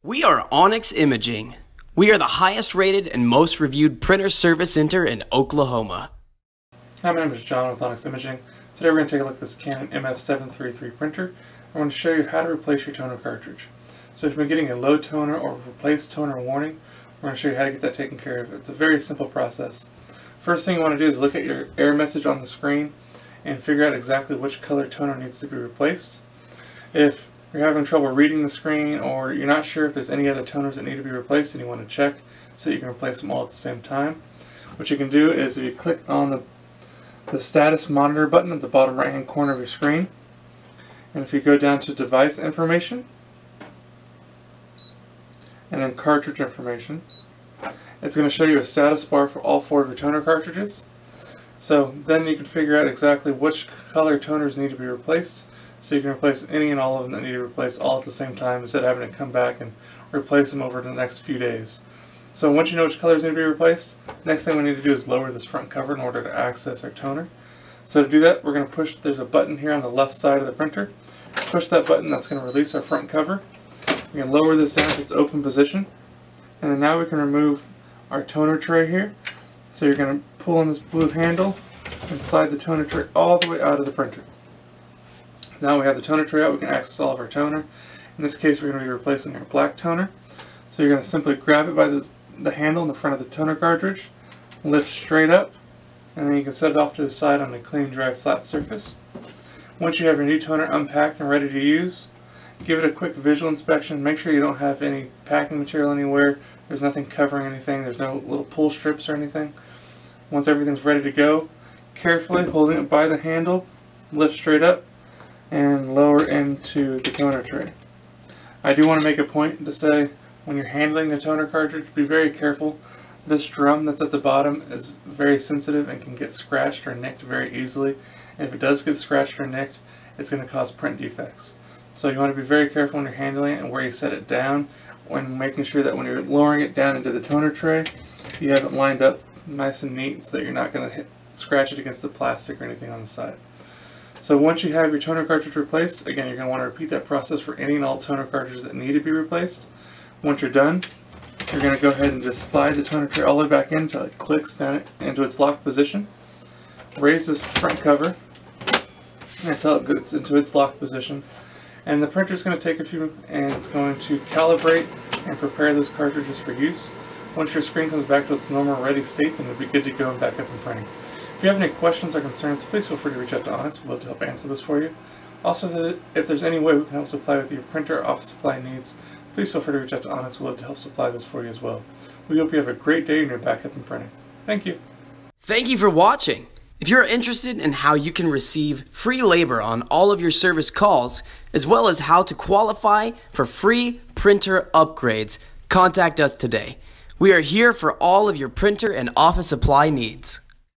We are Onyx Imaging. We are the highest rated and most reviewed printer service center in Oklahoma. Hi, my name is John with Onyx Imaging. Today we're going to take a look at this Canon MF733 printer. I want to show you how to replace your toner cartridge. So if you've been getting a low toner or replace toner warning, we're going to show you how to get that taken care of. It's a very simple process. First thing you want to do is look at your error message on the screen and figure out exactly which color toner needs to be replaced. If you're having trouble reading the screen or you're not sure if there's any other toners that need to be replaced and you want to check so you can replace them all at the same time, what you can do is if you click on the status monitor button at the bottom right hand corner of your screen, and if you go down to device information and then cartridge information, it's going to show you a status bar for all 4 of your toner cartridges. So then you can figure out exactly which color toners need to be replaced, so you can replace any and all of them that need to be replaced all at the same time instead of having to come back and replace them over the next few days. So once you know which colors need to be replaced, next thing we need to do is lower this front cover in order to access our toner. So to do that, we're going to push, there's a button here on the left side of the printer. Push that button, that's going to release our front cover. We can lower this down to its open position, and then now we can remove our toner tray here. So you're going to pull on this blue handle and slide the toner tray all the way out of the printer. Now we have the toner tray out, we can access all of our toner. In this case we're going to be replacing our black toner. So you're going to simply grab it by the handle in the front of the toner cartridge, lift straight up, and then you can set it off to the side on a clean, dry, flat surface. Once you have your new toner unpacked and ready to use, give it a quick visual inspection. Make sure you don't have any packing material anywhere. There's nothing covering anything. There's no little pull strips or anything. Once everything's ready to go, carefully holding it by the handle, lift straight up and lower into the toner tray. I do want to make a point to say, when you're handling the toner cartridge, be very careful. This drum that's at the bottom is very sensitive and can get scratched or nicked very easily. And if it does get scratched or nicked, it's going to cause print defects. So you want to be very careful when you're handling it and where you set it down, when making sure that when you're lowering it down into the toner tray, you have it lined up nice and neat so that you're not going to scratch it against the plastic or anything on the side. So once you have your toner cartridge replaced, again you're going to want to repeat that process for any and all toner cartridges that need to be replaced. Once you're done, you're going to go ahead and just slide the toner tray all the way back in until it clicks down into its locked position. Raise this front cover until it gets into its locked position. And the printer is going to take a few, and it's going to calibrate and prepare those cartridges for use. Once your screen comes back to its normal ready state, then it'll be good to go and back up and printing. If you have any questions or concerns, please feel free to reach out to Onyx. We'd love to help answer this for you. Also, if there's any way we can help supply with your printer or office supply needs, please feel free to reach out to Onyx. We'd love to help supply this for you as well. We hope you have a great day and you're back up and printing. Thank you. Thank you for watching. If you're interested in how you can receive free labor on all of your service calls, as well as how to qualify for free printer upgrades, contact us today. We are here for all of your printer and office supply needs.